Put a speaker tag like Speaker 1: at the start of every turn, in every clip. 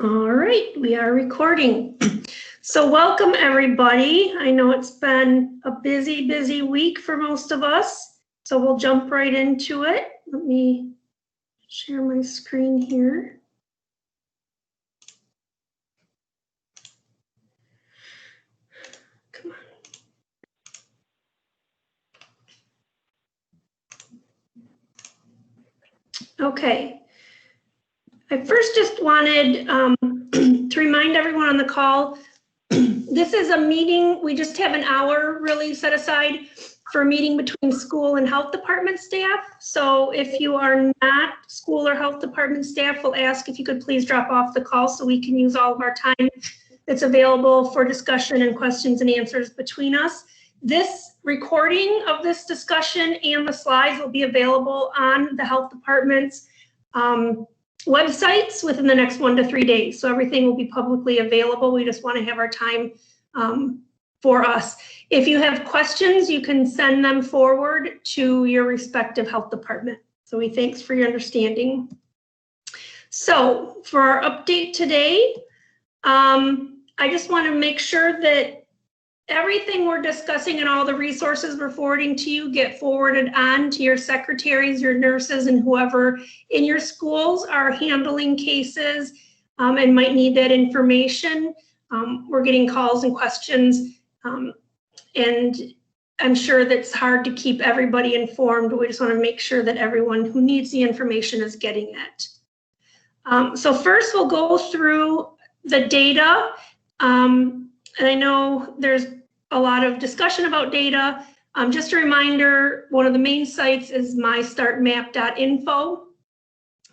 Speaker 1: All right, we are recording. So welcome everybody. I know it's been a busy week for most of us, so we'll jump right into it. Let me share my screen here. Come on. Okay. I first just wanted to remind everyone on the call, this is a meeting, we just have an hour really set aside for a meeting between school and health department staff. So if you are not school or health department staff, we'll ask if you could please drop off the call so we can use all of our time that's available for discussion and questions and answers between us. This recording of this discussion and the slides will be available on the health department's websites within the next 1 to 3 days. So everything will be publicly available. We just want to have our time for us. If you have questions, you can send them forward to your respective health department. So we thanks for your understanding. So for our update today, I just want to make sure that everything we're discussing and all the resources we're forwarding to you get forwarded on to your secretaries, your nurses, and whoever in your schools are handling cases and might need that information. We're getting calls and questions, and I'm sure that's hard to keep everybody informed. We just want to make sure that everyone who needs the information is getting it. So first we'll go through the data. And I know there's a lot of discussion about data. Just a reminder, one of the main sites is mystartmap.info.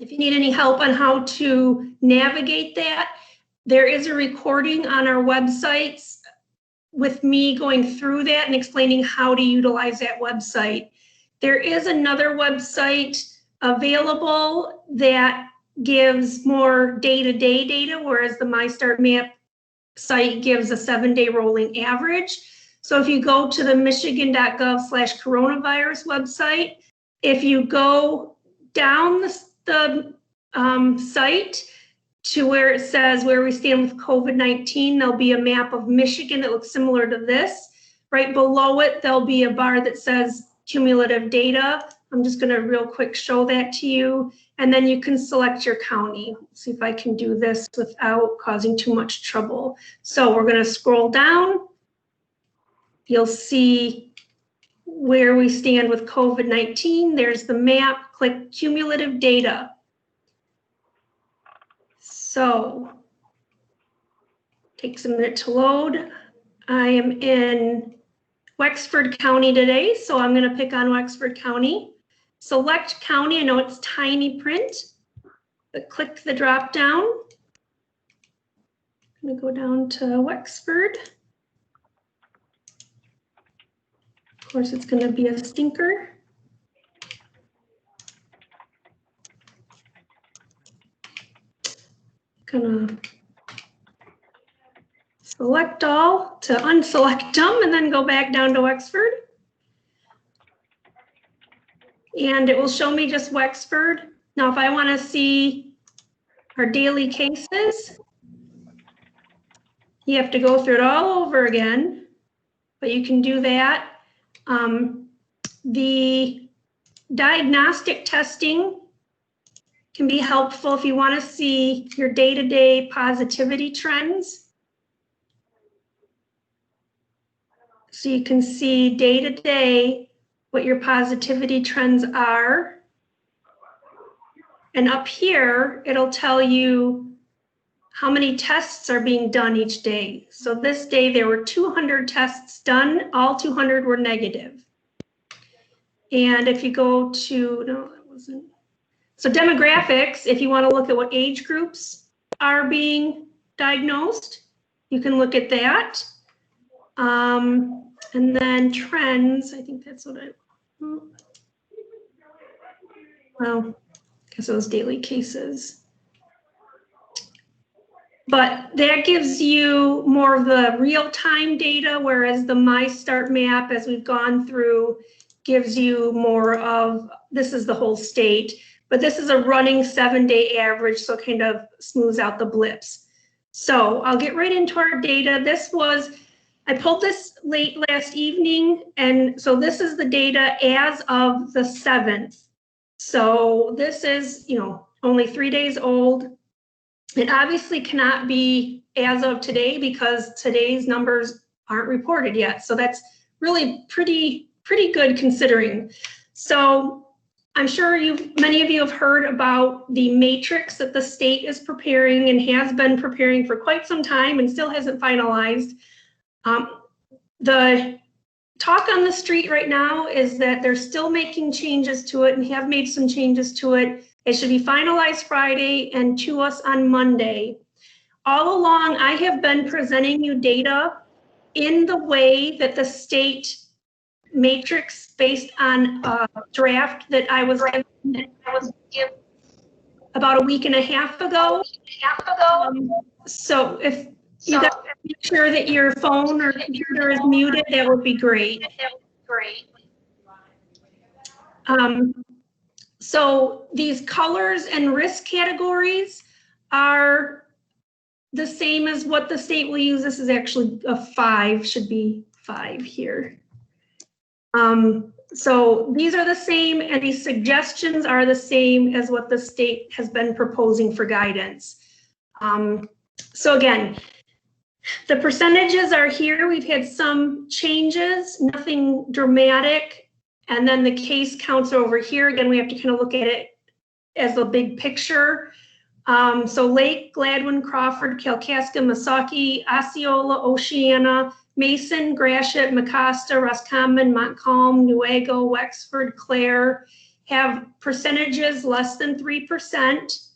Speaker 1: If you need any help on how to navigate that, there is a recording on our websites with me going through that and explaining how to utilize that website. There is another website available that gives more day-to-day data, whereas the MyStartMap site gives a 7-day rolling average. So if you go to the michigan.gov/coronavirus website, if you go down the site to where it says where we stand with COVID-19, there'll be a map of Michigan that looks similar to this. Right below it, there'll be a bar that says cumulative data. I'm just going to real quick show that to you. And then you can select your county. Let's see if I can do this without causing too much trouble. So we're going to scroll down. You'll see where we stand with COVID-19. There's the map. Click cumulative data. So takes a minute to load. I am in Wexford County today, so I'm going to pick on Wexford County. Select county. I know it's tiny print, but click the drop down. I'm going to go down to Wexford. Of course, it's going to be a stinker. Gonna select all to unselect them and then go back down to Wexford. And it will show me just Wexford. Now, if I want to see our daily cases, you have to go through it all over again, but you can do that. The diagnostic testing can be helpful if you want to see your day-to-day positivity trends. So you can see day-to-day what your positivity trends are. And up here, it'll tell you how many tests are being done each day. So this day there were 200 tests done, all 200 were negative. And if you go to, no, that wasn't. So demographics, if you want to look at what age groups are being diagnosed, you can look at that. And then trends, I think that's what well, because those daily cases. But that gives you more of the real-time data, whereas the MyStartMap, as we've gone through, gives you more of, this is the whole state, but this is a running 7-day average, so it kind of smooths out the blips. So I'll get right into our data. I pulled this late last evening, and so this is the data as of the 7th. So this is, only 3 days old. It obviously cannot be as of today because today's numbers aren't reported yet. So that's really pretty good considering. So I'm sure many of you have heard about the matrix that the state is preparing and has been preparing for quite some time and still hasn't finalized. The talk on the street right now is that they're still making changes to it and have made some changes to it. It should be finalized Friday and to us on Monday. All along, I have been presenting you data in the way that the state matrix based on a draft that I was given about a week and a half ago. So if you guys make sure that your phone or computer is muted, that would be great. So these colors and risk categories are the same as what the state will use. This is actually a 5, should be 5 here. So these are the same, and these suggestions are the same as what the state has been proposing for guidance. So again, the percentages are here. We've had some changes, nothing dramatic. And then the case counts are over here. Again, we have to kind of look at it as a big picture. So Lake, Gladwin, Crawford, Kalkaska, Missaukee, Osceola, Oceana, Mason, Gratiot, Mecosta, Roscommon, Montcalm, Newaygo, Wexford, Clare have percentages less than 3%.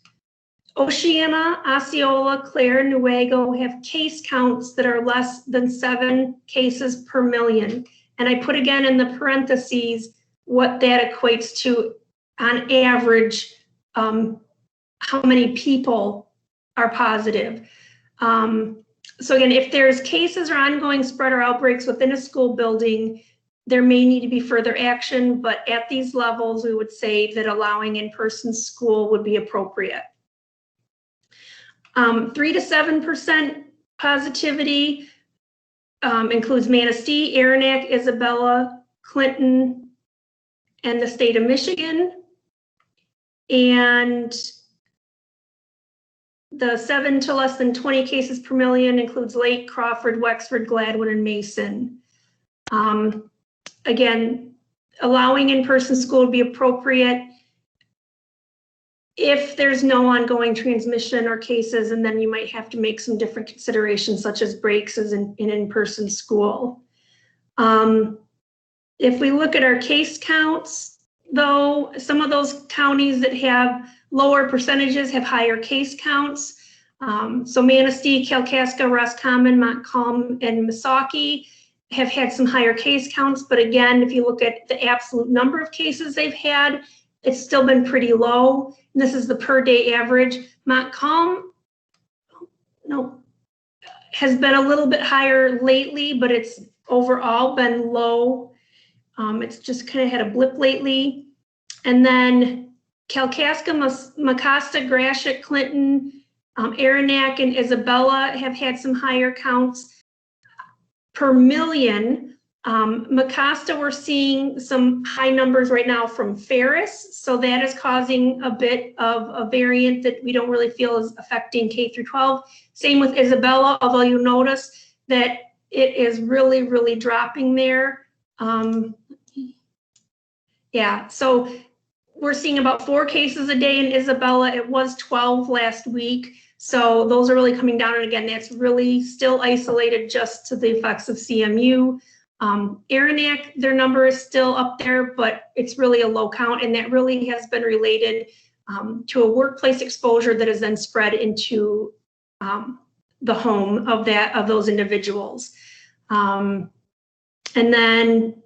Speaker 1: Oceana, Osceola, Clare, Newaygo have case counts that are less than 7 cases per million. And I put again in the parentheses what that equates to on average, how many people are positive. So again, if there's cases or ongoing spread or outbreaks within a school building, there may need to be further action, but at these levels, we would say that allowing in-person school would be appropriate. 3 to 7% positivity includes Manistee, Aranac, Isabella, Clinton, and the state of Michigan. And the 7 to less than 20 cases per million includes Lake, Crawford, Wexford, Gladwin, and Mason. Again, allowing in-person school would be appropriate if there's no ongoing transmission or cases, and then you might have to make some different considerations such as breaks as in in-person school. If we look at our case counts, though, some of those counties that have lower percentages have higher case counts. So Manistee, Kalkaska, Roscommon, Montcalm, and Missaukee have had some higher case counts. But again, if you look at the absolute number of cases they've had, it's still been pretty low. And this is the per day average. Montcalm, has been a little bit higher lately, but it's overall been low. It's just kind of had a blip lately. And then Kalkaska, Mecosta, Gratiot, Clinton, Aranac, and Isabella have had some higher counts per million. Mecosta, we're seeing some high numbers right now from Ferris, so that is causing a bit of a variant that we don't really feel is affecting K through 12. Same with Isabella, although you notice that it is really, really dropping there. Yeah, so we're seeing about 4 cases a day in Isabella. It was 12 last week. So those are really coming down. And again, that's really still isolated just to the effects of CMU. Aranac, their number is still up there, but it's really a low count. And that really has been related to a workplace exposure that is then spread into the home of those individuals. And then,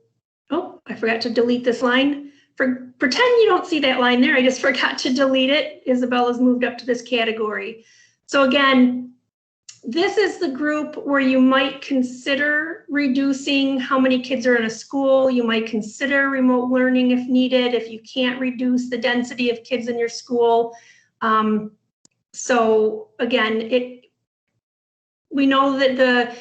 Speaker 1: oh, I forgot to delete this line. Pretend you don't see that line there. I just forgot to delete it. Isabella's moved up to this category. So again, This is the group where you might consider reducing how many kids are in a school. You might consider remote learning if needed, if you can't reduce the density of kids in your school. So again, we know that the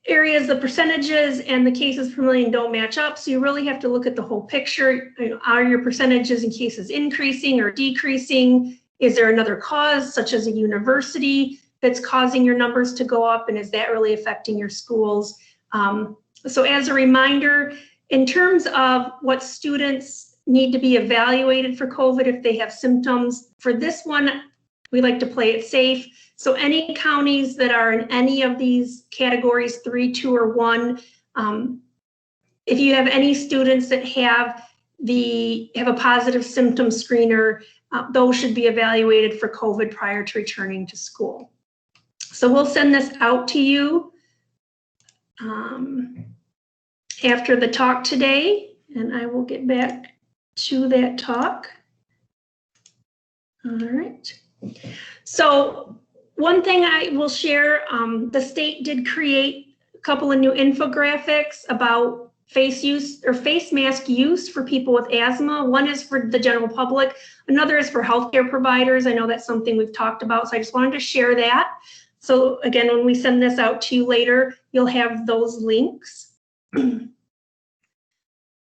Speaker 1: areas, the percentages and the cases per million don't match up. So you really have to look at the whole picture. Are your percentages and cases increasing or decreasing? Is there another cause, such as a university, that's causing your numbers to go up? And is that really affecting your schools? So as a reminder, in terms of what students need to be evaluated for COVID if they have symptoms, for this one, we like to play it safe. So any counties that are in any of these categories, 3, 2, or 1, if you have any students that have a positive symptom screener, those should be evaluated for COVID prior to returning to school. So we'll send this out to you after the talk today, and I will get back to that talk. All right. So one thing I will share, the state did create a couple of new infographics about face use or face mask use for people with asthma. One is for the general public, another is for healthcare providers. I know that's something we've talked about, so I just wanted to share that. So again, when we send this out to you later, you'll have those links.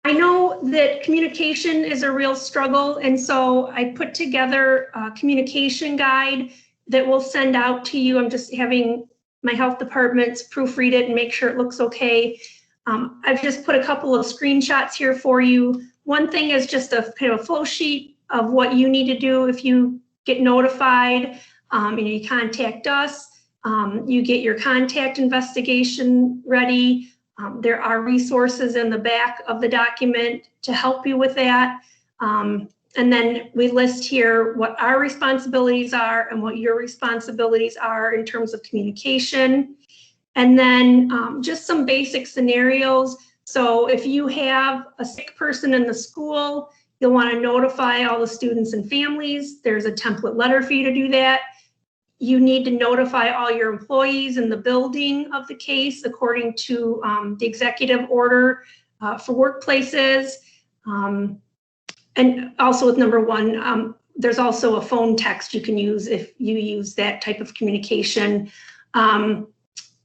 Speaker 1: I know that communication is a real struggle, and so I put together a communication guide that we'll send out to you. I'm just having my health departments proofread it and make sure it looks okay. I've just put a couple of screenshots here for you. One thing is just a kind of a flow sheet of what you need to do if you get notified. You contact us, you get your contact investigation ready. There are resources in the back of the document to help you with that. And then we list here what our responsibilities are and what your responsibilities are in terms of communication. And then just some basic scenarios. So if you have a sick person in the school, you'll want to notify all the students and families. There's a template letter for you to do that. You need to notify all your employees in the building of the case according to the executive order for workplaces. And also with number 1, there's also a phone text you can use if you use that type of communication.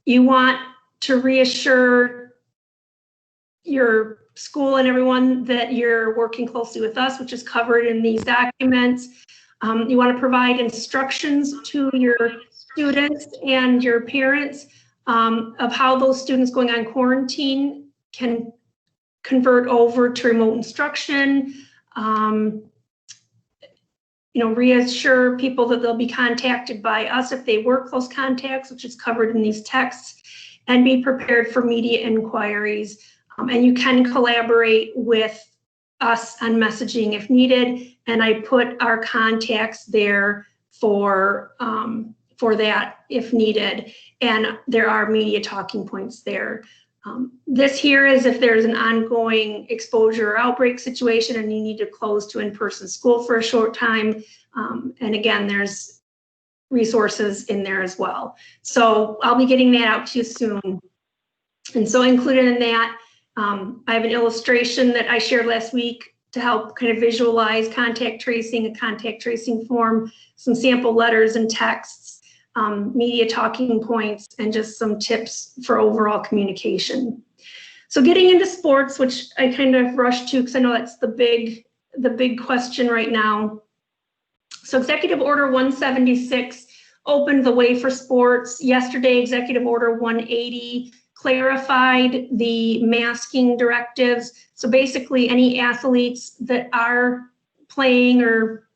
Speaker 1: You want to reassure your school and everyone that you're working closely with us, which is covered in these documents. You want to provide instructions to your students and your parents of how those students going on quarantine can convert over to remote instruction. Reassure people that they'll be contacted by us if they were close contacts, which is covered in these texts, and be prepared for media inquiries. And you can collaborate with us on messaging if needed. And I put our contacts there for that if needed. And there are media talking points there. This here is if there's an ongoing exposure or outbreak situation and you need to close to in-person school for a short time. And again, there's resources in there as well. So I'll be getting that out to you soon. And so included in that, I have an illustration that I shared last week to help kind of visualize contact tracing, a contact tracing form, some sample letters and texts, media talking points, and just some tips for overall communication. So getting into sports, which I kind of rushed to because I know that's the big question right now. So Executive Order 176 opened the way for sports. Yesterday, Executive Order 180 clarified the masking directives. So basically any athletes that are playing or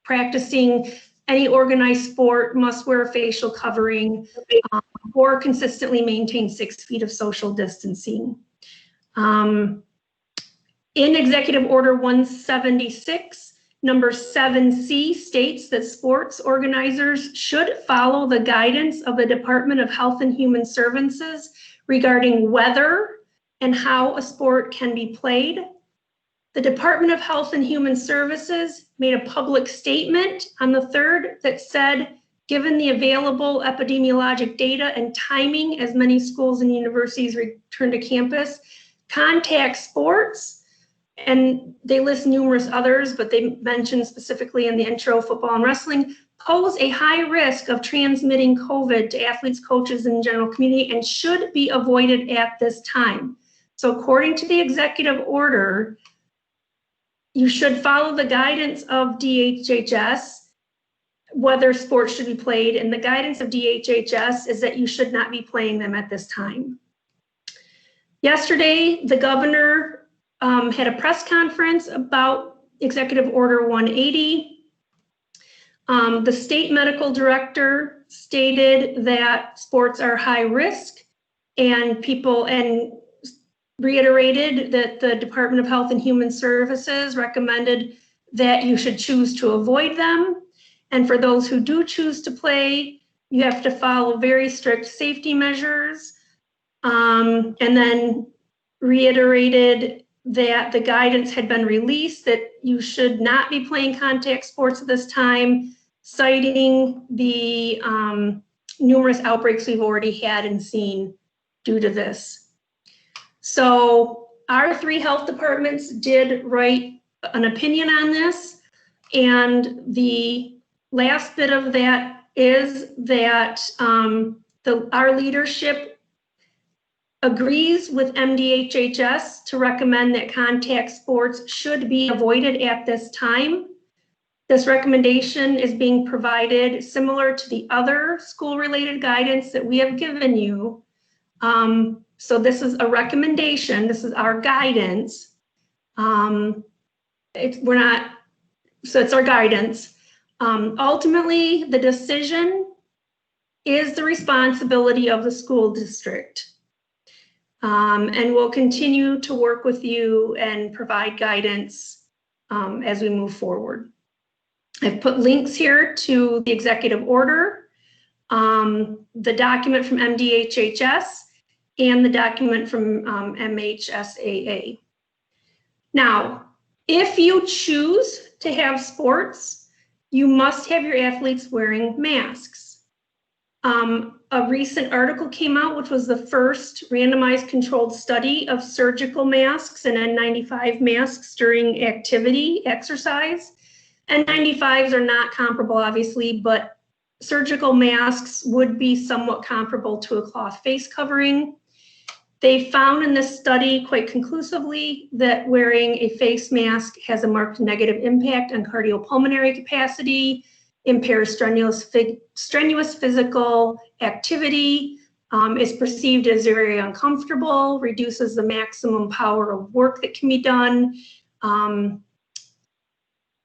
Speaker 1: practicing any organized sport must wear a facial covering or consistently maintain 6 feet of social distancing. In Executive Order 176, number 7C states that sports organizers should follow the guidance of the Department of Health and Human Services regarding whether and how a sport can be played. The Department of Health and Human Services made a public statement on the 3rd that said Given the available epidemiologic data and timing as many schools and universities return to campus, contact sports, and they list numerous others, but they mention specifically in the intro, football and wrestling, pose a high risk of transmitting COVID to athletes, coaches, and general community and should be avoided at this time. So according to the executive order, you should follow the guidance of DHHS whether sports should be played, and the guidance of DHHS is that you should not be playing them at this time. Yesterday, the governor had a press conference about Executive Order 180. The state medical director stated that sports are high risk, and reiterated that the Department of Health and Human Services recommended that you should choose to avoid them. And for those who do choose to play, you have to follow very strict safety measures. And then reiterated that the guidance had been released that you should not be playing contact sports at this time, citing the numerous outbreaks we've already had and seen due to this. So our 3 health departments did write an opinion on this, and the last bit of that is that our leadership agrees with MDHHS to recommend that contact sports should be avoided at this time. This recommendation is being provided similar to the other school-related guidance that we have given you. So this is a recommendation. This is our guidance. It's our guidance. Ultimately, the decision is the responsibility of the school district. And we'll continue to work with you and provide guidance as we move forward. I've put links here to the executive order, the document from MDHHS, and the document from MHSAA. Now, if you choose to have sports, you must have your athletes wearing masks. A recent article came out, which was the first randomized controlled study of surgical masks and N95 masks during activity, exercise. N95s are not comparable, obviously, but surgical masks would be somewhat comparable to a cloth face covering. They found in this study quite conclusively that wearing a face mask has a marked negative impact on cardiopulmonary capacity, impairs strenuous physical activity, is perceived as very uncomfortable, reduces the maximum power of work that can be done.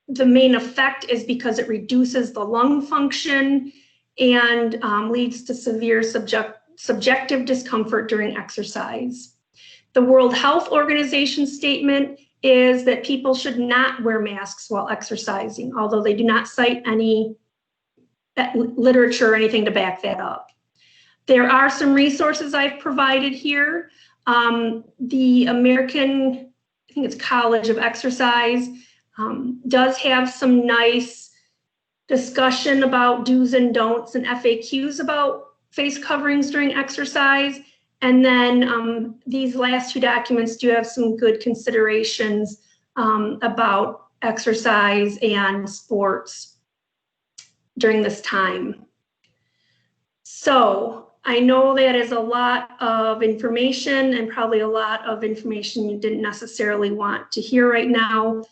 Speaker 1: The main effect is because it reduces the lung function and leads to severe subjective discomfort during exercise. The World Health Organization statement is that people should not wear masks while exercising, although they do not cite any literature or anything to back that up. There are some resources I've provided here. The American, I think it's College of Exercise, does have some nice discussion about do's and don'ts and FAQs about face coverings during exercise. And then these last 2 documents do have some good considerations about exercise and sports during this time. So I know that is a lot of information and probably a lot of information you didn't necessarily want to hear right now.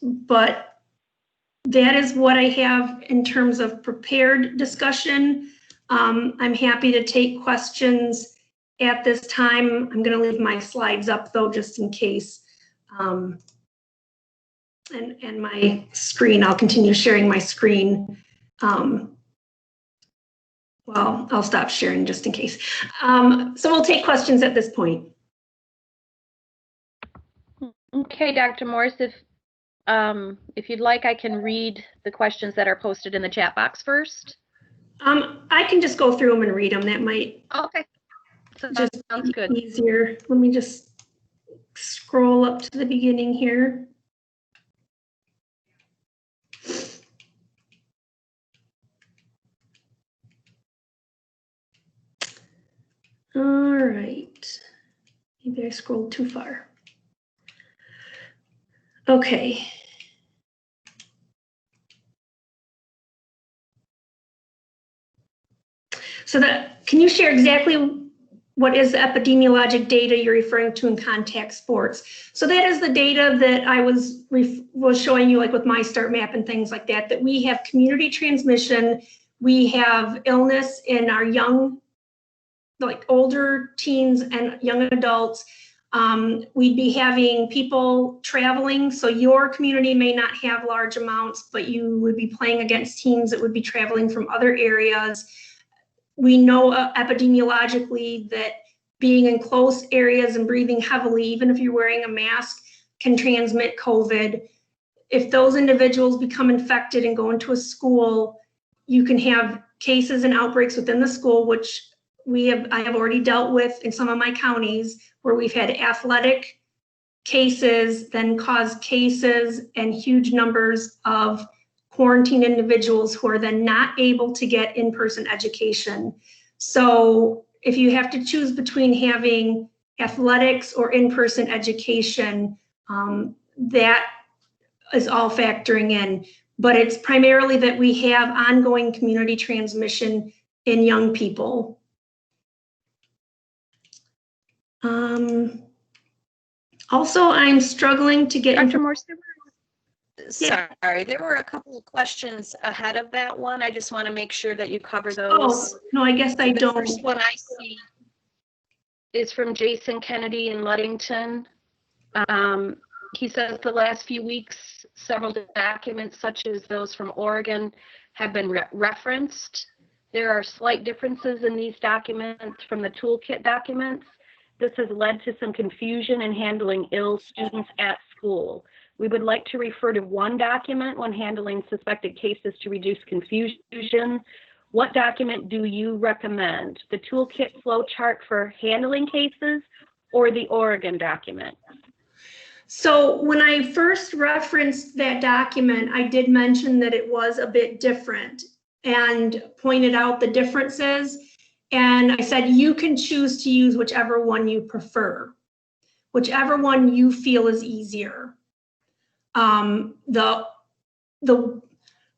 Speaker 1: But that is what I have in terms of prepared discussion. I'm happy to take questions at this time. I'm going to leave my slides up though, just in case. And my screen, I'll continue sharing my screen. Well, I'll stop sharing just in case. So we'll take questions at this point.
Speaker 2: Okay, Dr. Morse, if you'd like, I can read the questions that are posted in the chat box first.
Speaker 1: I can just go through them and read them. That might
Speaker 2: just sounds good.
Speaker 1: Easier. Let me just scroll up to the beginning here. All right. Maybe I scrolled too far. Okay. So can you share exactly what is the epidemiologic data you're referring to in contact sports? So that is the data that I was showing you, like with my start map and things like that, that we have community transmission, we have illness in our young, like older teens and young adults. We'd be having people traveling. So your community may not have large amounts, but you would be playing against teams that would be traveling from other areas. We know epidemiologically that being in close areas and breathing heavily, even if you're wearing a mask, can transmit COVID. If those individuals become infected and go into a school, you can have cases and outbreaks within the school, which I have already dealt with in some of my counties, where we've had athletic cases then cause cases and huge numbers of quarantine individuals who are then not able to get in-person education. So if you have to choose between having athletics or in-person education, that is all factoring in. But it's primarily that we have ongoing community transmission in young people. Also, I'm struggling to get
Speaker 2: Dr. Morse,
Speaker 3: sorry, there were a couple of questions ahead of that one. I just want to make sure that you cover those.
Speaker 1: Oh, no, I guess I don't.
Speaker 3: The first one I see
Speaker 2: is from Jason Kennedy in Ludington. He says the last few weeks, several documents such as those from Oregon have been referenced. There are slight differences in these documents from the toolkit documents. This has led to some confusion in handling ill students at school. We would like to refer to one document when handling suspected cases to reduce confusion. What document do you recommend? The toolkit flow chart for handling cases or the Oregon document?
Speaker 1: So when I first referenced that document, I did mention that it was a bit different and pointed out the differences. And I said, you can choose to use whichever one you prefer, whichever one you feel is easier. The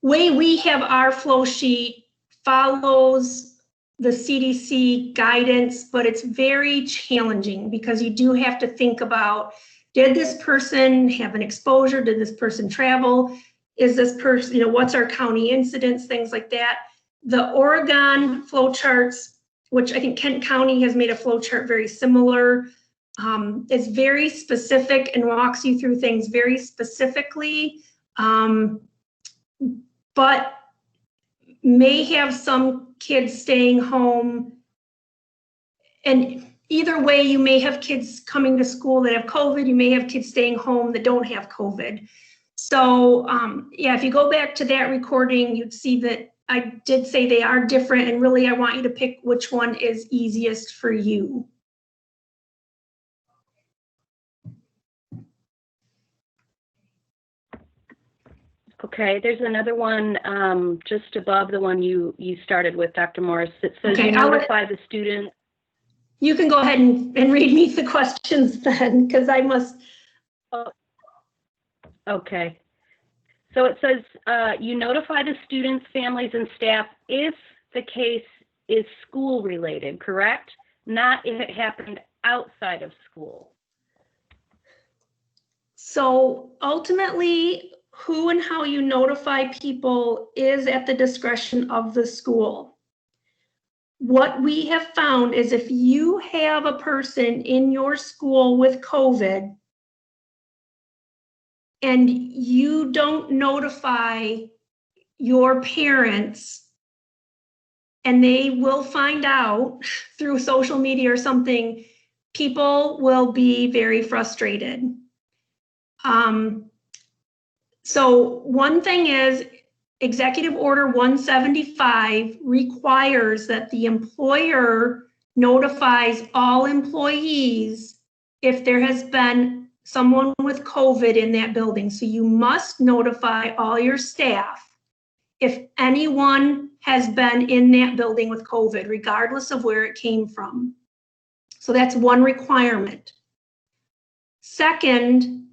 Speaker 1: way we have our flow sheet follows the CDC guidance, but it's very challenging because you do have to think about, did this person have an exposure? Did this person travel? Is this person, what's our county incidence, things like that. The Oregon flow charts, which I think Kent County has made a flow chart very similar, is very specific and walks you through things very specifically, but may have some kids staying home. And either way, you may have kids coming to school that have COVID, you may have kids staying home that don't have COVID. So yeah, if you go back to that recording, you'd see that I did say they are different, and really I want you to pick which one is easiest for you.
Speaker 2: Okay, there's another one just above the one you started with, Dr. Morris. It says
Speaker 1: Okay,
Speaker 2: you notify the student.
Speaker 1: You can go ahead and read me the questions then, because I must.
Speaker 2: Okay. So it says you notify the students, families, and staff if the case is school related, correct? Not if it happened outside of school.
Speaker 1: So ultimately, who and how you notify people is at the discretion of the school. What we have found is if you have a person in your school with COVID and you don't notify your parents, and they will find out through social media or something, people will be very frustrated. So one thing is, Executive Order 175 requires that the employer notifies all employees if there has been someone with COVID in that building. So you must notify all your staff if anyone has been in that building with COVID, regardless of where it came from. So that's one requirement. Second,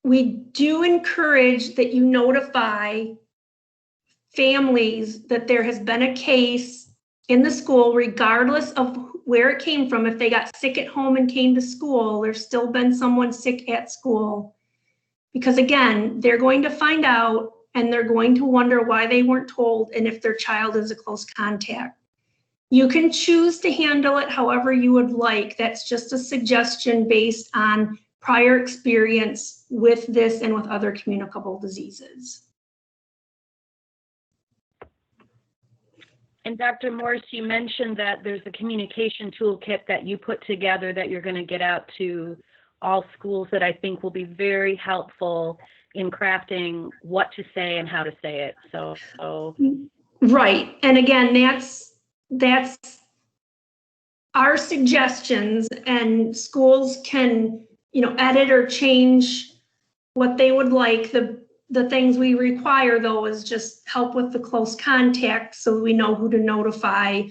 Speaker 1: we do encourage that you notify families that there has been a case in the school, regardless of where it came from. If they got sick at home and came to school, there's still been someone sick at school. Because again, they're going to find out and they're going to wonder why they weren't told and if their child is a close contact. You can choose to handle it however you would like. That's just a suggestion based on prior experience with this and with other communicable diseases.
Speaker 2: And Dr. Morse, you mentioned that there's a communication toolkit that you put together that you're going to get out to all schools that I think will be very helpful in crafting what to say and how to say it. So
Speaker 1: Right. And again, that's our suggestions, and schools can, edit or change what they would like. The things we require, though, is just help with the close contact so we know who to notify.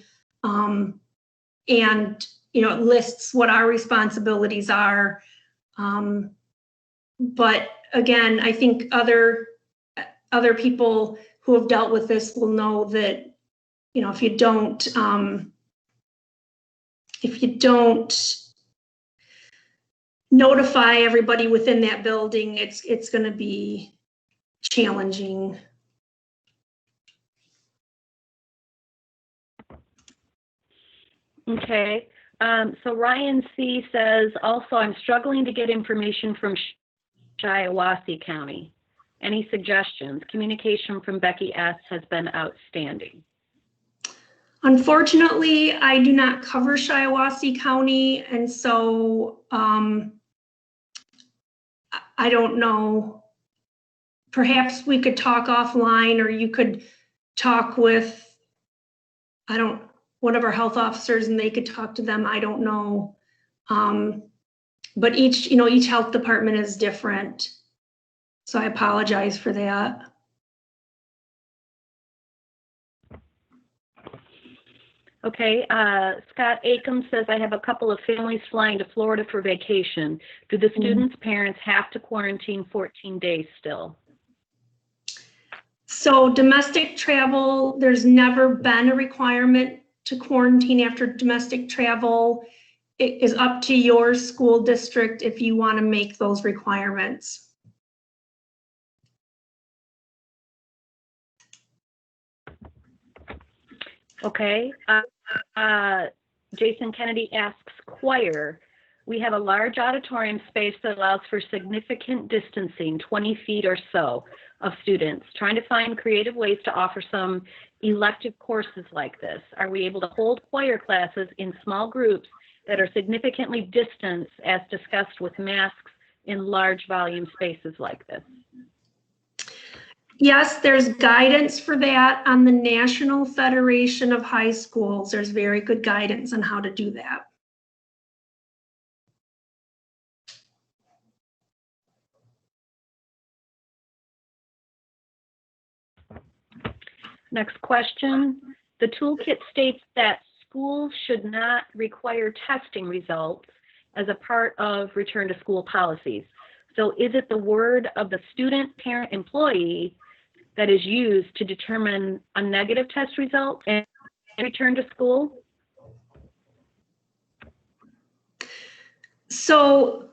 Speaker 1: And, it lists what our responsibilities are. But again, I think other people who have dealt with this will know that, if you don't notify everybody within that building, it's going to be challenging.
Speaker 2: Okay. So Ryan C. says, also, I'm struggling to get information from Shiawassee County. Any suggestions? Communication from Becky S. has been outstanding.
Speaker 1: Unfortunately, I do not cover Shiawassee County, and so I don't know. Perhaps we could talk offline, or you could talk with, one of our health officers, and they could talk to them. I don't know. But each health department is different. So I apologize for that.
Speaker 2: Okay, Scott Acom says, I have a couple of families flying to Florida for vacation. Do the students' parents have to quarantine 14 days still?
Speaker 1: So domestic travel, there's never been a requirement to quarantine after domestic travel. It is up to your school district if you want to make those requirements.
Speaker 2: Okay. Jason Kennedy asks, choir. We have a large auditorium space that allows for significant distancing, 20 feet or so, of students. Trying to find creative ways to offer some elective courses like this. Are we able to hold choir classes in small groups that are significantly distanced as discussed with masks in large volume spaces like this?
Speaker 1: Yes, there's guidance for that on the National Federation of High Schools. There's very good guidance on how to do that.
Speaker 2: Next question. The toolkit states that schools should not require testing results as a part of return to school policies. So is it the word of the student, parent, employee that is used to determine a negative test result and return to school?
Speaker 1: So,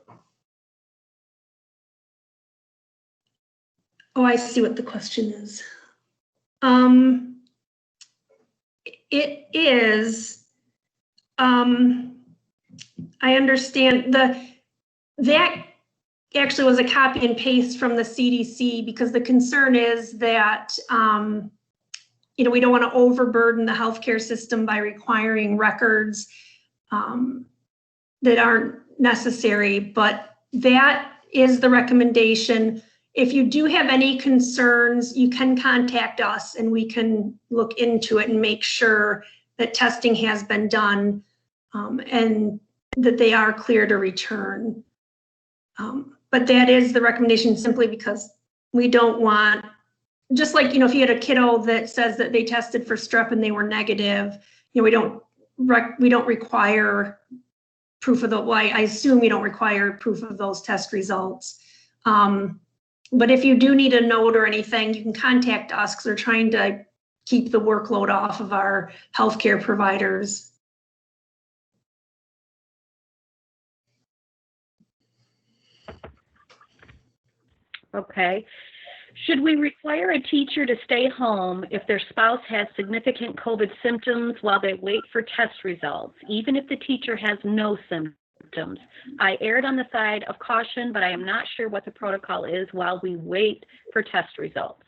Speaker 1: I see what the question is. It is, I understand that actually was a copy and paste from the CDC, because the concern is that, we don't want to overburden the healthcare system by requiring records that aren't necessary, but that is the recommendation. If you do have any concerns, you can contact us and we can look into it and make sure that testing has been done and that they are clear to return. But that is the recommendation, simply because we don't want, just like, if you had a kiddo that says that they tested for strep and they were negative, we don't we don't require proof of the, well, I assume you don't require proof of those test results. But if you do need a note or anything, you can contact us because we're trying to keep the workload off of our healthcare providers.
Speaker 2: Okay. Should we require a teacher to stay home if their spouse has significant COVID symptoms while they wait for test results, even if the teacher has no symptoms? I erred on the side of caution, but I am not sure what the protocol is while we wait for test results.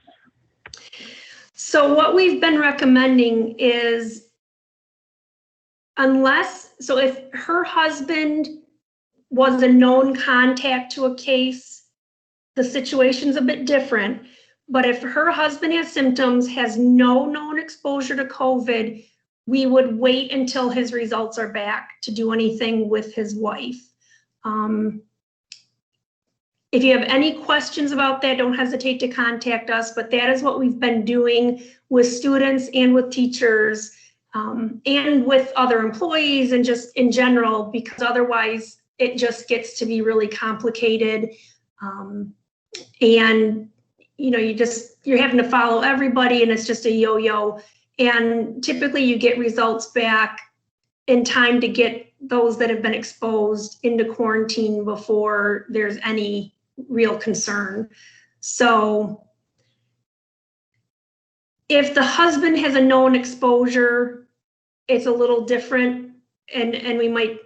Speaker 1: So what we've been recommending is so if her husband was a known contact to a case, the situation's a bit different. But if her husband has symptoms, has no known exposure to COVID, we would wait until his results are back to do anything with his wife. If you have any questions about that, don't hesitate to contact us, but that is what we've been doing with students and with teachers, and with other employees and just in general, because otherwise it just gets to be really complicated. And you're having to follow everybody and it's just a yo-yo. And typically you get results back in time to get those that have been exposed into quarantine before there's any real concern. So if the husband has a known exposure, it's a little different, and we might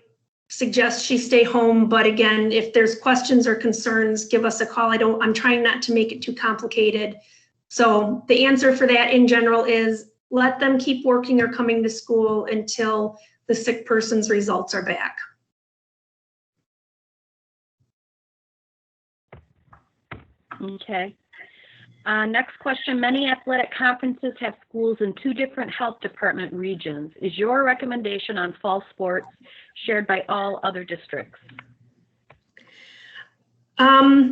Speaker 1: suggest she stay home. But again, if there's questions or concerns, give us a call. I'm trying not to make it too complicated. So the answer for that in general is let them keep working or coming to school until the sick person's results are back.
Speaker 2: Okay. Next question. Many athletic conferences have schools in 2 different health department regions. Is your recommendation on fall sports shared by all other districts?
Speaker 1: I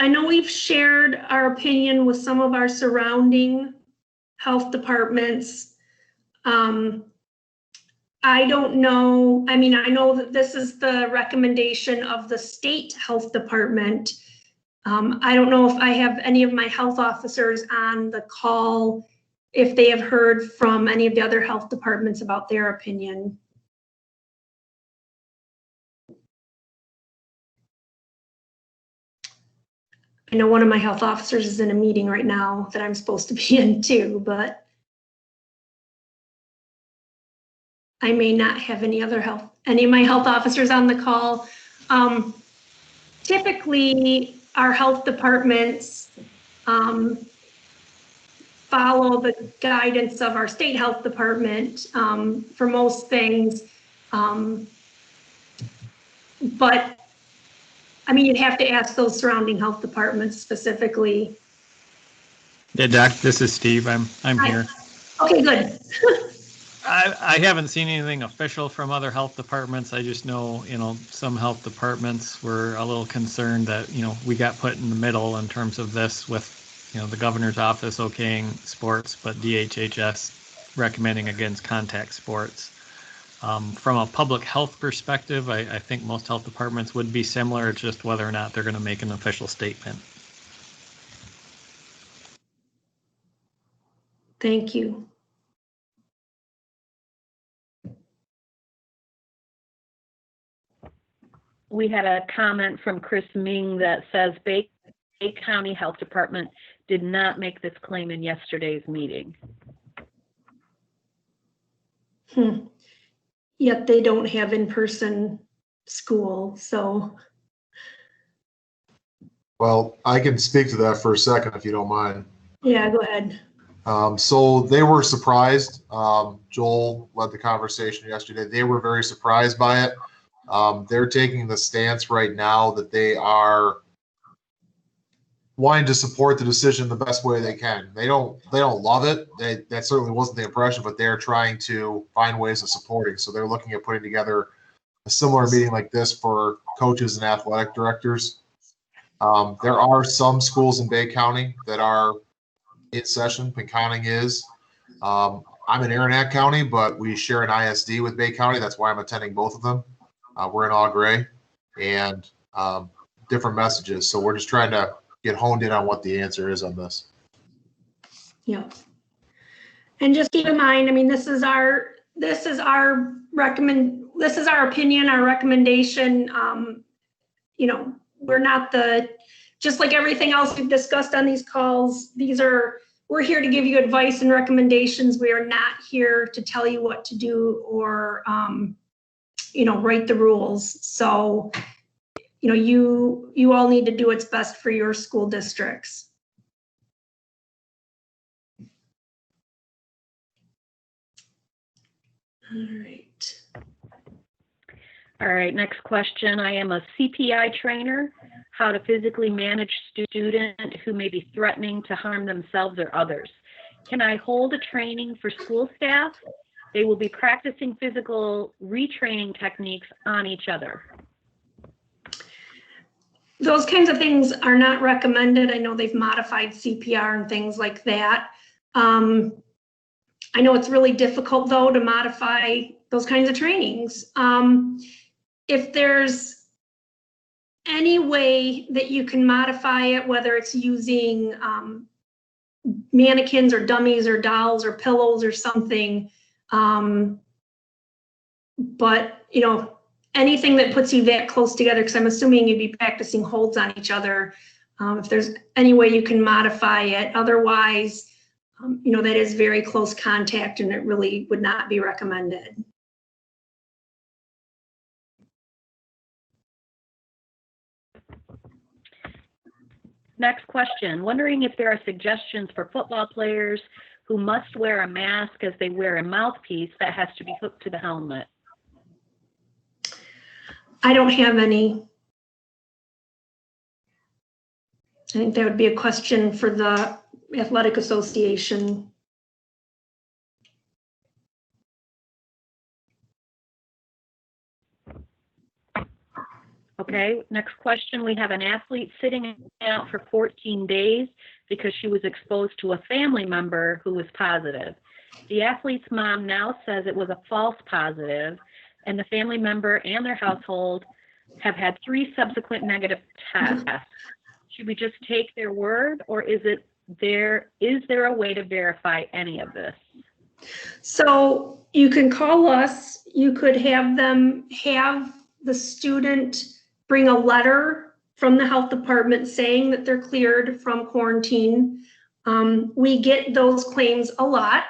Speaker 1: know we've shared our opinion with some of our surrounding health departments. I don't know. I mean, I know that this is the recommendation of the state health department. I don't know if I have any of my health officers on the call, if they have heard from any of the other health departments about their opinion. I know one of my health officers is in a meeting right now that I'm supposed to be in too, but I may not have any of my health officers on the call. Typically, our health departments follow the guidance of our state health department for most things. But I mean, you'd have to ask those surrounding health departments specifically.
Speaker 4: Yeah, Doc, this is Steve. I'm here.
Speaker 1: Okay, good.
Speaker 4: I haven't seen anything official from other health departments. I just know, some health departments were a little concerned that, we got put in the middle in terms of this with, the governor's office okaying sports, but DHHS recommending against contact sports. From a public health perspective, I think most health departments would be similar. It's just whether or not they're going to make an official statement.
Speaker 1: Thank you.
Speaker 2: We had a comment from Chris Ming that says Bay County Health Department did not make this claim in yesterday's meeting.
Speaker 1: Yet they don't have in-person school, so.
Speaker 5: Well, I can speak to that for a second if you don't mind.
Speaker 1: Yeah, go ahead.
Speaker 5: So they were surprised. Joel led the conversation yesterday. They were very surprised by it. They're taking the stance right now that they are wanting to support the decision the best way they can. They don't love it. That certainly wasn't the impression, but they're trying to find ways of supporting. So they're looking at putting together a similar meeting like this for coaches and athletic directors. There are some schools in Bay County that are in session. Pinconning is. I'm in Aranac County, but we share an ISD with Bay County. That's why I'm attending both of them. We're in Au Gres, and different messages. So we're just trying to get honed in on what the answer is on this.
Speaker 1: Yeah. And just keep in mind, I mean, this is our opinion, our recommendation. You know, we're not just like everything else we've discussed on these calls, we're here to give you advice and recommendations. We are not here to tell you what to do or, you know, write the rules. So, you know, you all need to do what's best for your school districts.
Speaker 2: All right, next question. I am a CPI trainer. How to physically manage student who may be threatening to harm themselves or others. Can I hold a training for school staff? They will be practicing physical retraining techniques on each other.
Speaker 1: Those kinds of things are not recommended. I know they've modified CPR and things like that. I know it's really difficult though to modify those kinds of trainings. If there's any way that you can modify it, whether it's using mannequins or dummies or dolls or pillows or something, but you know, anything that puts you that close together, because I'm assuming you'd be practicing holds on each other. If there's any way you can modify it, otherwise, you know, that is very close contact and it really would not be recommended.
Speaker 2: Next question. Wondering if there are suggestions for football players who must wear a mask as they wear a mouthpiece that has to be hooked to the helmet.
Speaker 1: I don't have any. I think that would be a question for the athletic association.
Speaker 2: Okay, next question. We have an athlete sitting out for 14 days because she was exposed to a family member who was positive. The athlete's mom now says it was a false positive, and the family member and their household have had 3 subsequent negative tests. Should we just take their word, or is there a way to verify any of this?
Speaker 1: So you can call us. You could have the student bring a letter from the health department saying that they're cleared from quarantine. We get those claims a lot.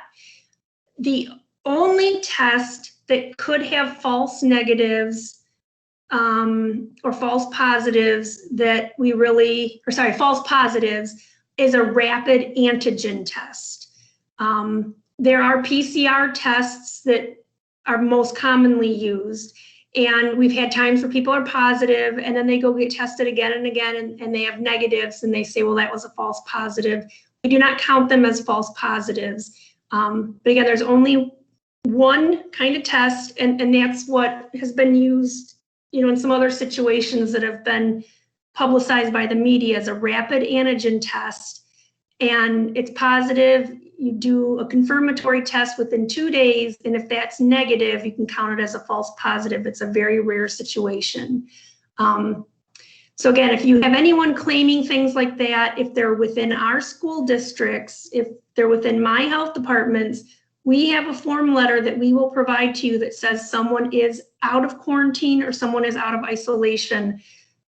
Speaker 1: The only test that could have false negatives or false positives that false positives is a rapid antigen test. There are PCR tests that are most commonly used. And we've had times where people are positive and then they go get tested again and again and they have negatives and they say, well, that was a false positive. We do not count them as false positives. But again, there's only one kind of test and that's what has been used, you know, in some other situations that have been publicized by the media as a rapid antigen test. And it's positive. You do a confirmatory test within 2 days, and if that's negative, you can count it as a false positive. It's a very rare situation. So again, if you have anyone claiming things like that, if they're within our school districts, if they're within my health departments, we have a form letter that we will provide to you that says someone is out of quarantine or someone is out of isolation.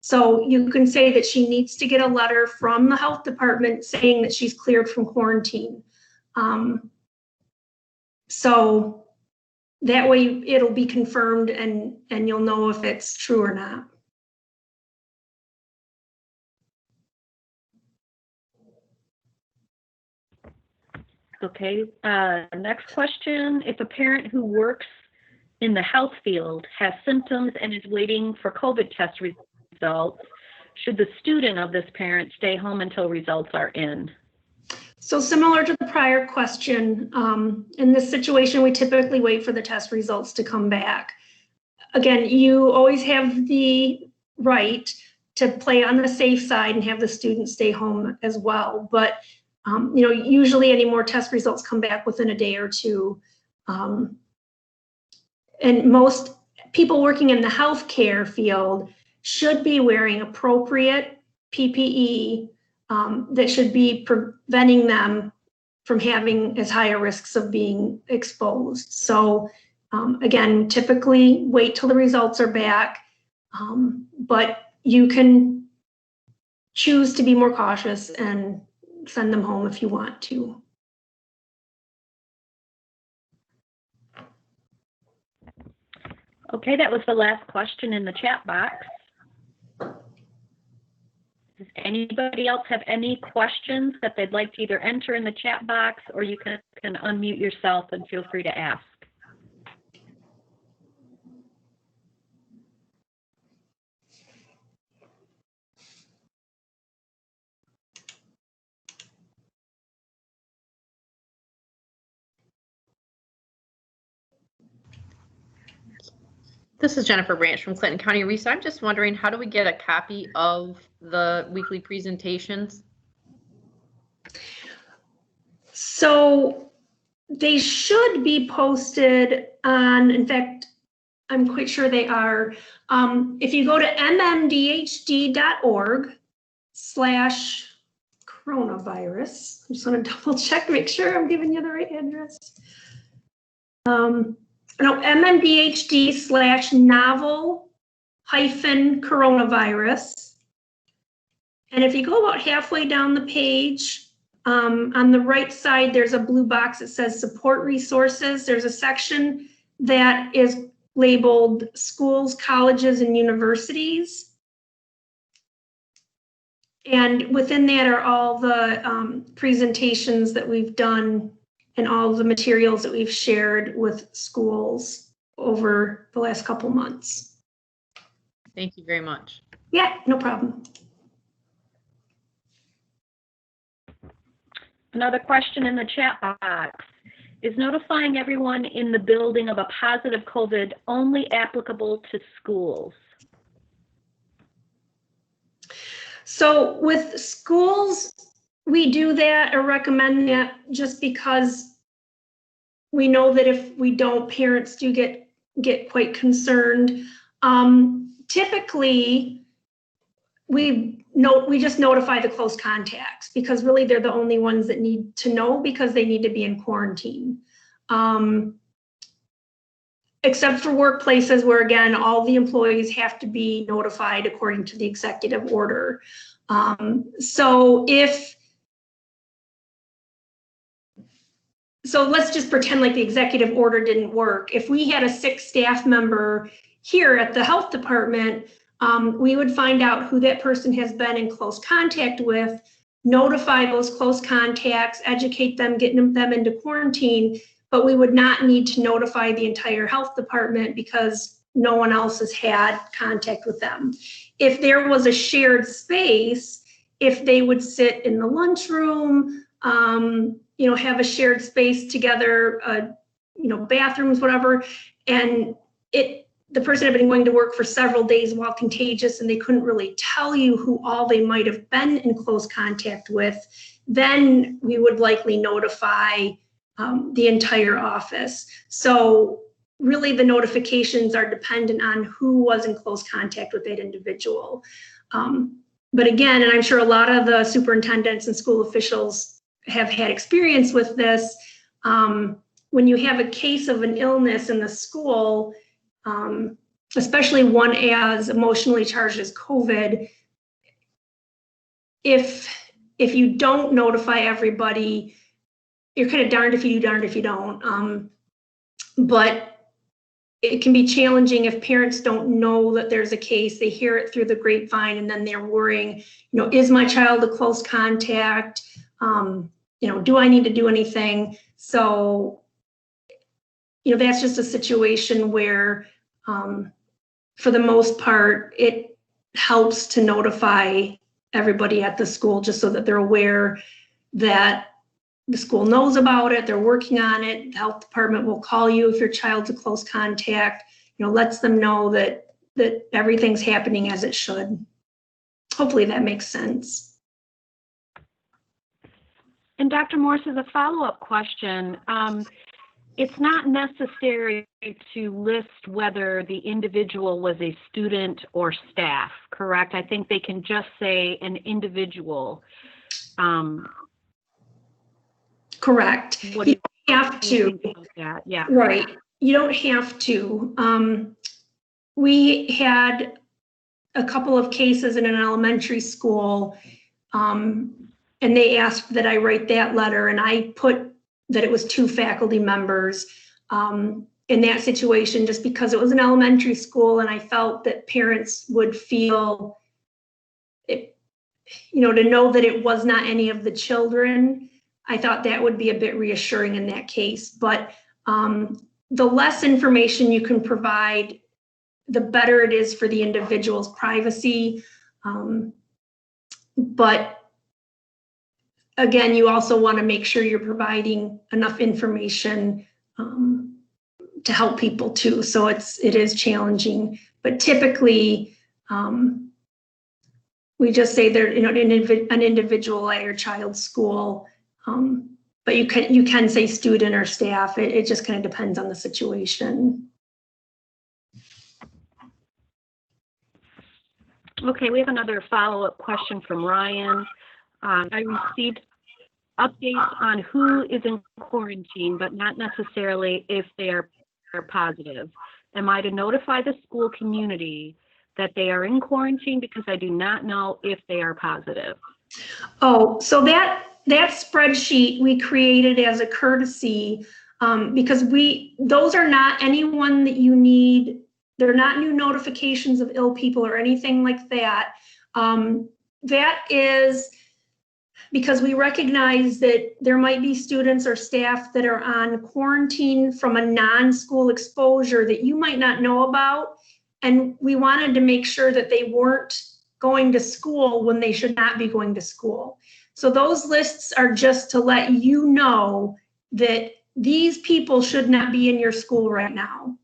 Speaker 1: So you can say that she needs to get a letter from the health department saying that she's cleared from quarantine. So that way it'll be confirmed and you'll know if it's true or not.
Speaker 2: Okay, next question. If a parent who works in the health field has symptoms and is waiting for COVID test results, should the student of this parent stay home until results are in?
Speaker 1: So similar to the prior question, in this situation, we typically wait for the test results to come back. Again, you always have the right to play on the safe side and have the student stay home as well. But Usually any more test results come back within a day or two. And most people working in the healthcare field should be wearing appropriate PPE that should be preventing them from having as high a risks of being exposed. So again, typically wait till the results are back, but you can choose to be more cautious and send them home if you want to.
Speaker 2: Okay, that was the last question in the chat box. Does anybody else have any questions that they'd like to either enter in the chat box, or you can unmute yourself and feel free to ask?
Speaker 6: This is Jennifer Branch from Clinton County Research. I'm just wondering, how do we get a copy of the weekly presentations?
Speaker 1: So they should be posted on, in fact, I'm quite sure they are. If you go to mmdhd.org/coronavirus, I just want to double check, make sure I'm giving you the right address. No, mmdhd/novel-coronavirus. And if you go about halfway down the page, on the right side, there's a blue box that says support resources. There's a section that is labeled schools, colleges, and universities. And within that are all the presentations that we've done and all the materials that we've shared with schools over the last couple months.
Speaker 6: Thank you very much.
Speaker 1: Yeah, no problem.
Speaker 2: Another question in the chat box. Is notifying everyone in the building of a positive COVID only applicable to schools?
Speaker 1: So with schools, we do that or recommend that just because we know that if we don't, parents do get quite concerned. Typically, we just notify the close contacts because really they're the only ones that need to know because they need to be in quarantine. Except for workplaces where, again, all the employees have to be notified according to the executive order. So let's just pretend like the executive order didn't work. If we had a sick staff member here at the health department, we would find out who that person has been in close contact with, notify those close contacts, educate them, getting them into quarantine, but we would not need to notify the entire health department because no one else has had contact with them. If there was a shared space, if they would sit in the lunchroom, have a shared space together, bathrooms, whatever, and the person had been going to work for several days while contagious and they couldn't really tell you who all they might have been in close contact with, then we would likely notify the entire office. So really the notifications are dependent on who was in close contact with that individual. But again, and I'm sure a lot of the superintendents and school officials have had experience with this, when you have a case of an illness in the school, especially one as emotionally charged as COVID, if you don't notify everybody, you're kind of darned if you do, darned if you don't. But it can be challenging if parents don't know that there's a case, they hear it through the grapevine, and then they're worrying, is my child a close contact? Do I need to do anything? So, that's just a situation where, for the most part, it helps to notify everybody at the school just so that they're aware that the school knows about it, they're working on it. The health department will call you if your child's a close contact, lets them know that everything's happening as it should. Hopefully that makes sense.
Speaker 2: And Dr. Morse, as a follow-up question, it's not necessary to list whether the individual was a student or staff, correct? I think they can just say an individual.
Speaker 1: Correct.
Speaker 2: What do
Speaker 1: You have
Speaker 2: you
Speaker 1: to.
Speaker 2: think about that? Yeah.
Speaker 1: Right. You don't have to. We had a couple of cases in an elementary school, and they asked that I write that letter, and I put that it was 2 faculty members in that situation, just because it was an elementary school, and I felt that parents would feel it, to know that it was not any of the children. I thought that would be a bit reassuring in that case. But the less information you can provide, the better it is for the individual's privacy. But again, you also want to make sure you're providing enough information to help people too. So it is challenging, but typically we just say they're an individual at your child's school, but you can say student or staff. It just kind of depends on the situation.
Speaker 2: Okay, we have another follow-up question from Ryan. I received updates on who is in quarantine, but not necessarily if they are positive. Am I to notify the school community that they are in quarantine because I do not know if they are positive?
Speaker 1: Oh, so that spreadsheet we created as a courtesy because those are not anyone that you need. They're not new notifications of ill people or anything like that. That is because we recognize that there might be students or staff that are on quarantine from a non-school exposure that you might not know about. And we wanted to make sure that they weren't going to school when they should not be going to school. So those lists are just to let you know that these people should not be in your school right now.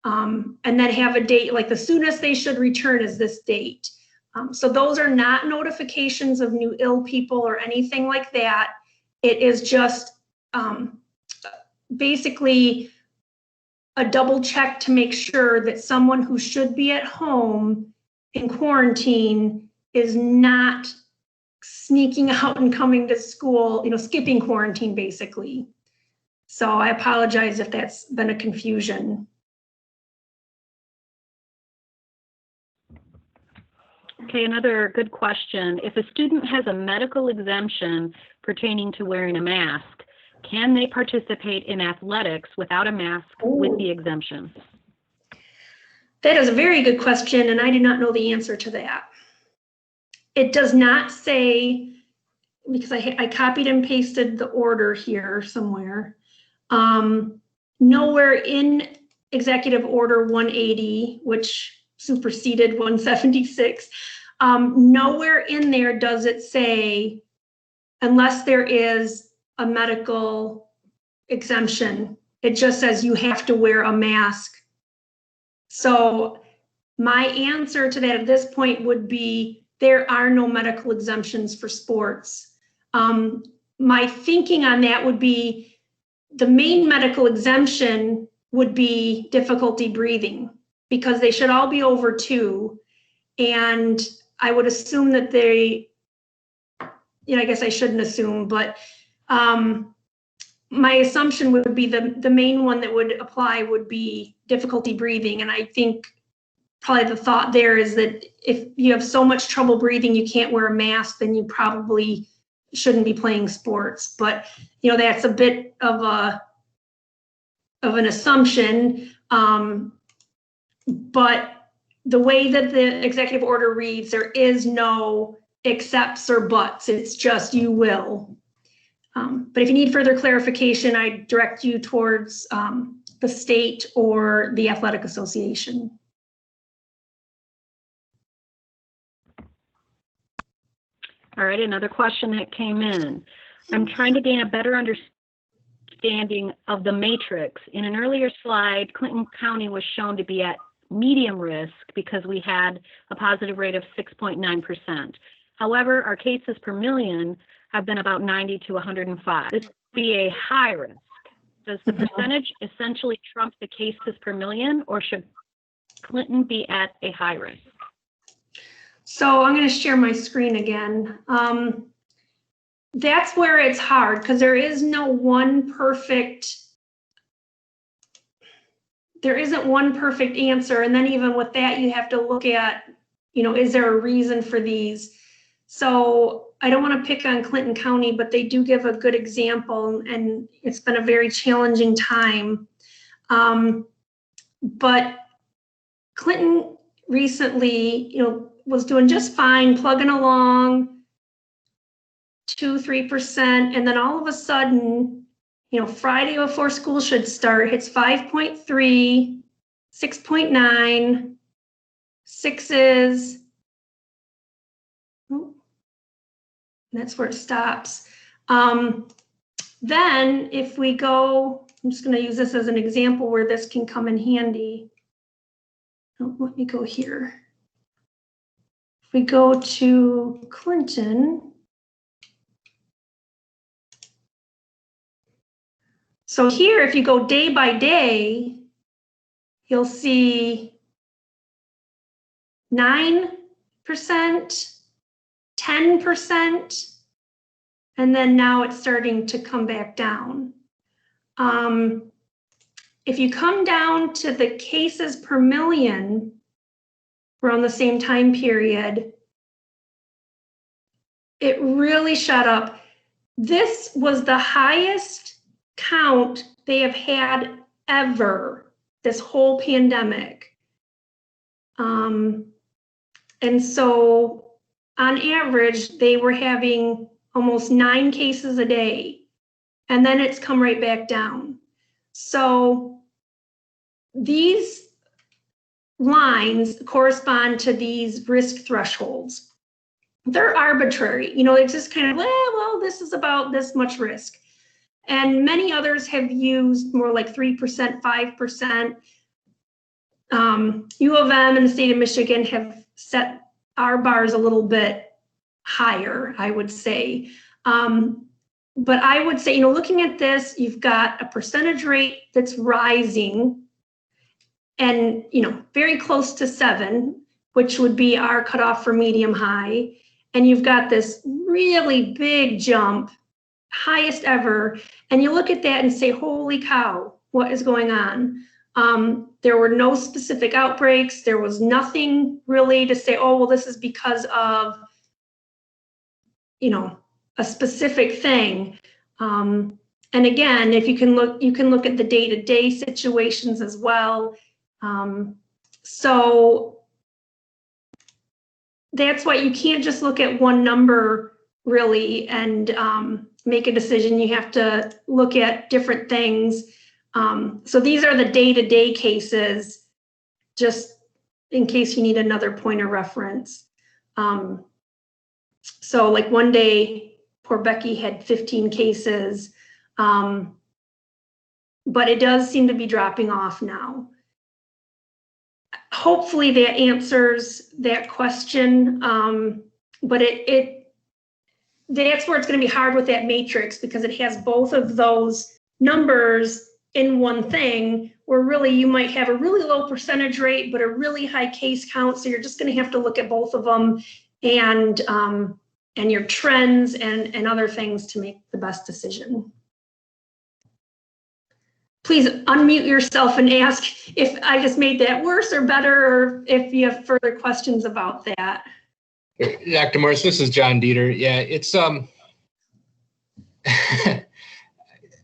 Speaker 1: And then have a date, like the soonest they should return is this date. So those are not notifications of new ill people or anything like that. It is just basically a double check to make sure that someone who should be at home in quarantine is not sneaking out and coming to school, skipping quarantine basically. So I apologize if that's been a confusion.
Speaker 2: Okay, another good question. If a student has a medical exemption pertaining to wearing a mask, can they participate in athletics without a mask with the exemption?
Speaker 1: That is a very good question, and I do not know the answer to that. It does not say, because I copied and pasted the order here somewhere. Nowhere in Executive Order 180, which superseded 176, nowhere in there does it say, unless there is a medical exemption, it just says you have to wear a mask. So my answer to that at this point would be there are no medical exemptions for sports. My thinking on that would be the main medical exemption would be difficulty breathing, because they should all be over 2. And I would assume that they, I guess I shouldn't assume, but my assumption would be the main one that would apply would be difficulty breathing. And I think probably the thought there is that if you have so much trouble breathing, you can't wear a mask, then you probably shouldn't be playing sports. But, that's a bit of an assumption. But the way that the executive order reads, there is no excepts or buts. It's just you will. But if you need further clarification, I direct you towards the state or the athletic association.
Speaker 2: All right, another question that came in. I'm trying to gain a better understanding of the matrix. In an earlier slide, Clinton County was shown to be at medium risk because we had a positive rate of 6.9%. However, our cases per million have been about 90 to 105. This would be a high risk. Does the percentage essentially trump the cases per million, or should Clinton be at a high risk?
Speaker 1: So I'm going to share my screen again. That's where it's hard, because there is no one perfect, there isn't one perfect answer. And then even with that, you have to look at, is there a reason for these? So I don't want to pick on Clinton County, but they do give a good example, and it's been a very challenging time. But Clinton recently, was doing just fine, plugging along, 2-3%, and then all of a sudden, Friday before school should start, hits 5.3, 6.9, 6s. That's where it stops. Then if we go, I'm just going to use this as an example where this can come in handy. Oh, let me go here. If we go to Clinton. So here, if you go day by day, you'll see 9%, 10%, and then now it's starting to come back down. If you come down to the cases per million around the same time period, it really shot up. This was the highest count they have had ever, this whole pandemic. And so on average, they were having almost 9 cases a day, and then it's come right back down. So these lines correspond to these risk thresholds. They're arbitrary, it's just kind of, well, this is about this much risk. And many others have used more like 3%, 5%. U of M and the state of Michigan have set our bars a little bit higher, I would say. But I would say, looking at this, you've got a percentage rate that's rising and, very close to 7, which would be our cutoff for medium high. And you've got this really big jump, highest ever. And you look at that and say, holy cow, what is going on? There were no specific outbreaks. There was nothing really to say, oh, well, this is because of, a specific thing. And again, if you can look at the day-to-day situations as well. So that's why you can't just look at one number really and make a decision. You have to look at different things. So these are the day-to-day cases, just in case you need another point of reference. So like one day, poor Becky had 15 cases, but it does seem to be dropping off now. Hopefully that answers that question, but that's where it's going to be hard with that matrix, because it has both of those numbers in one thing, where really you might have a really low percentage rate but a really high case count. So you're just going to have to look at both of them and your trends and other things to make the best decision. Please unmute yourself and ask if I just made that worse or better, or if you have further questions about that.
Speaker 7: Dr. Morse, this is John Dieter. Yeah, it's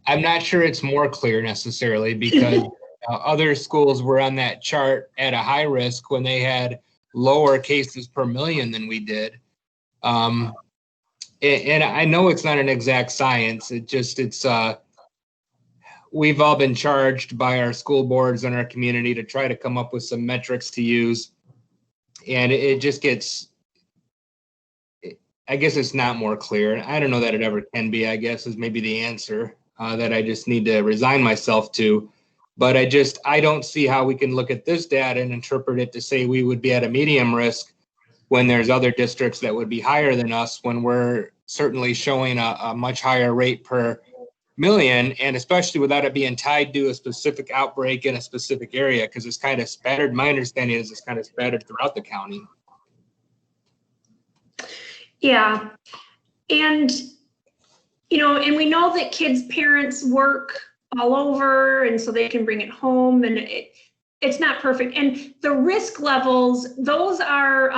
Speaker 7: I'm not sure it's more clear necessarily, because other schools were on that chart at a high risk when they had lower cases per million than we did. And I know it's not an exact science. We've all been charged by our school boards and our community to try to come up with some metrics to use. And it just gets, I guess it's not more clear. I don't know that it ever can be, I guess, is maybe the answer that I just need to resign myself to. But I don't see how we can look at this data and interpret it to say we would be at a medium risk when there's other districts that would be higher than us, when we're certainly showing a much higher rate per million, and especially without it being tied to a specific outbreak in a specific area, because it's kind of spattered. My understanding is it's kind of spattered throughout the county.
Speaker 1: Yeah. And, and we know that kids' parents work all over, and so they can bring it home, and it's not perfect. And the risk levels, those are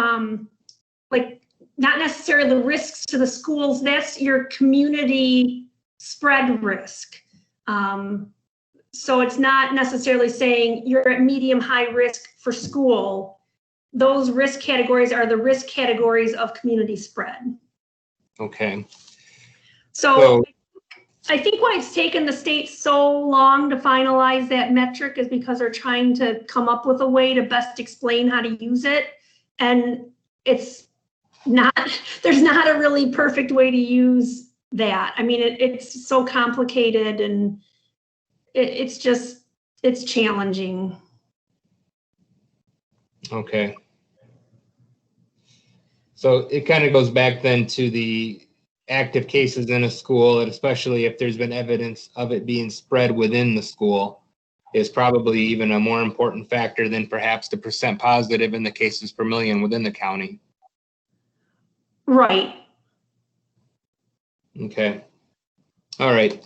Speaker 1: not necessarily the risks to the schools, that's your community spread risk. So it's not necessarily saying you're at medium high risk for school. Those risk categories are the risk categories of community spread.
Speaker 7: Okay.
Speaker 1: So I think why it's taken the state so long to finalize that metric is because they're trying to come up with a way to best explain how to use it. And it's not, there's not a really perfect way to use that. I mean, it's so complicated, and it's challenging.
Speaker 7: Okay. So it kind of goes back then to the active cases in a school, and especially if there's been evidence of it being spread within the school, is probably even a more important factor than perhaps the percent positive in the cases per million within the county.
Speaker 1: Right.
Speaker 7: Okay. All right.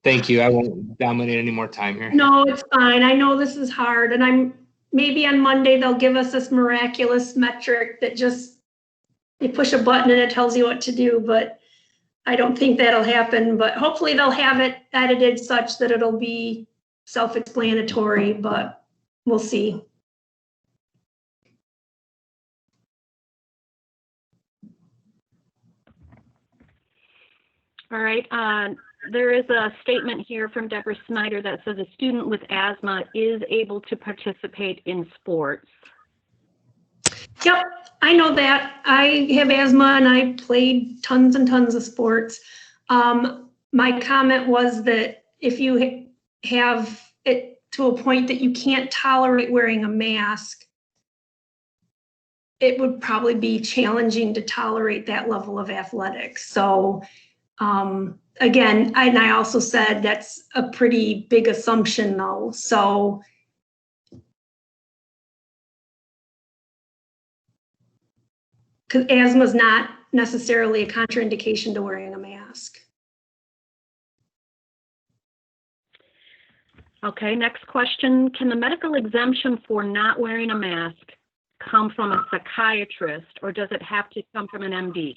Speaker 7: Thank you. I won't dominate any more time here.
Speaker 1: No, it's fine. I know this is hard, and maybe on Monday they'll give us this miraculous metric that just, you push a button and it tells you what to do, but I don't think that'll happen. But hopefully they'll have it edited such that it'll be self-explanatory, but we'll see.
Speaker 2: All right. There is a statement here from Deborah Snyder that says a student with asthma is able to participate in sports.
Speaker 1: Yep, I know that. I have asthma and I played tons and tons of sports. My comment was that if you have it to a point that you can't tolerate wearing a mask, it would probably be challenging to tolerate that level of athletics. So again, and I also said that's a pretty big assumption though. So because asthma is not necessarily a contraindication to wearing a mask.
Speaker 2: Okay, next question. Can the medical exemption for not wearing a mask come from a psychiatrist, or does it have to come from an MD?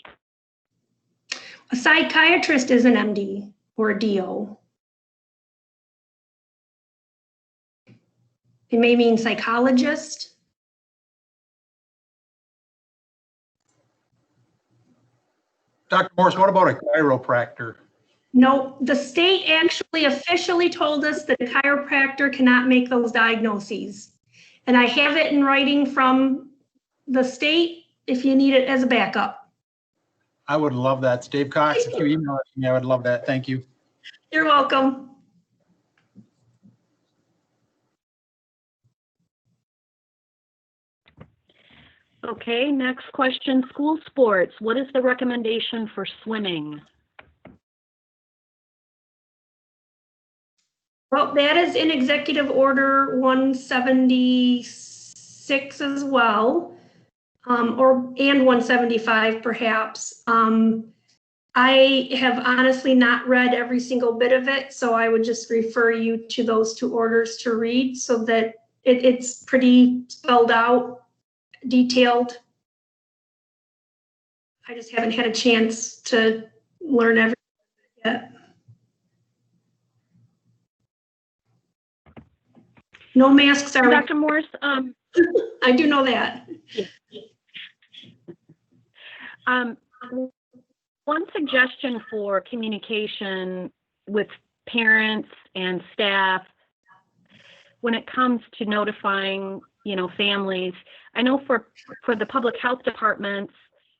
Speaker 1: A psychiatrist is an MD or a DO. It may mean psychologist.
Speaker 8: Dr. Morse, what about a chiropractor?
Speaker 1: No, the state actually officially told us that a chiropractor cannot make those diagnoses. And I have it in writing from the state if you need it as a backup.
Speaker 8: I would love that. Dave Cox, if you email it to me, I would love that. Thank you.
Speaker 1: You're welcome.
Speaker 2: Okay, next question. School sports. What is the recommendation for swimming?
Speaker 1: Well, that is in Executive Order 176 as well, and 175 perhaps. I have honestly not read every single bit of it, so I would just refer you to those two orders to read so that it's pretty spelled out, detailed. I just haven't had a chance to learn everything yet. No masks are.
Speaker 2: Dr. Morse,
Speaker 1: I do know that.
Speaker 2: One suggestion for communication with parents and staff when it comes to notifying, families. I know for the public health departments,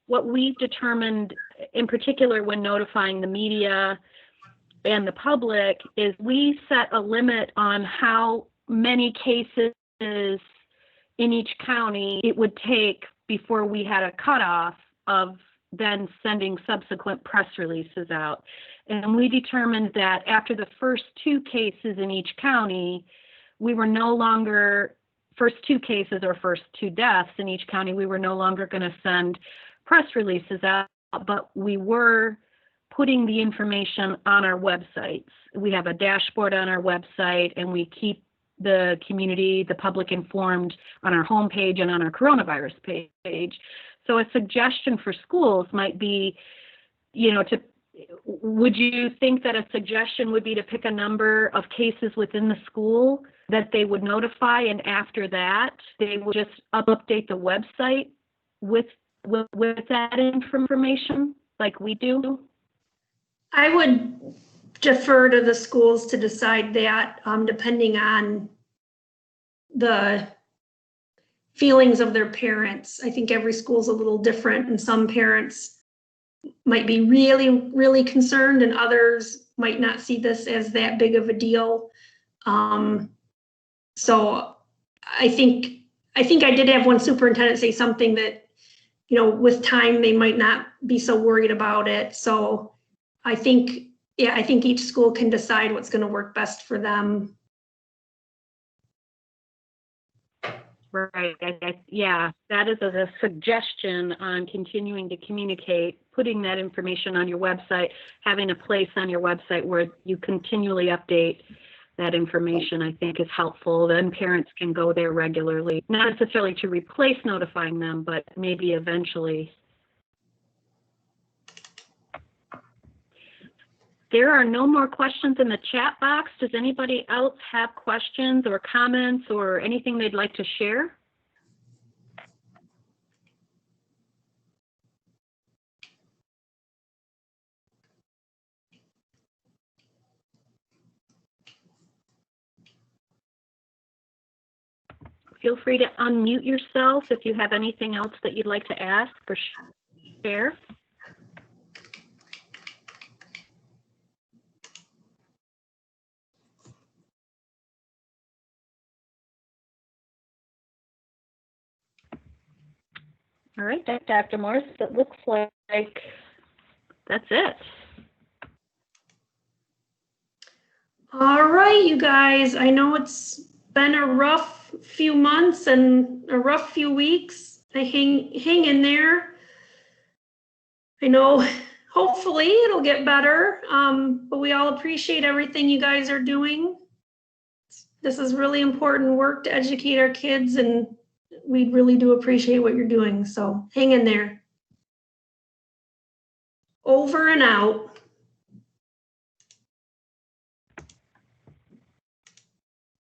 Speaker 2: what we've determined in particular when notifying the media and the public is we set a limit on how many cases in each county it would take before we had a cutoff of then sending subsequent press releases out. And we determined that after the first 2 cases in each county, we were no longer, first 2 cases or first 2 deaths in each county, we were no longer going to send press releases out, but we were putting the information on our websites. We have a dashboard on our website, and we keep the community, the public informed on our homepage and on our coronavirus page. So a suggestion for schools might be, would you think that a suggestion would be to pick a number of cases within the school that they would notify, and after that, they would just update the website with that information like we do?
Speaker 1: I would defer to the schools to decide that, depending on the feelings of their parents. I think every school's a little different, and some parents might be really, really concerned, and others might not see this as that big of a deal. So I think I did have one superintendent say something that, with time, they might not be so worried about it. So I think each school can decide what's going to work best for them.
Speaker 2: Right. Yeah, that is a suggestion on continuing to communicate, putting that information on your website, having a place on your website where you continually update that information, I think is helpful. Then parents can go there regularly, not necessarily to replace notifying them, but maybe eventually. There are no more questions in the chat box. Does anybody else have questions or comments or anything they'd like to share? Feel free to unmute yourself if you have anything else that you'd like to ask or share. All right, Dr. Morse, it looks like that's it.
Speaker 1: All right, you guys, I know it's been a rough few months and a rough few weeks. Hang in there. I know hopefully it'll get better, but we all appreciate everything you guys are doing. This is really important work to educate our kids, and we really do appreciate what you're doing. So hang in there. Over and out.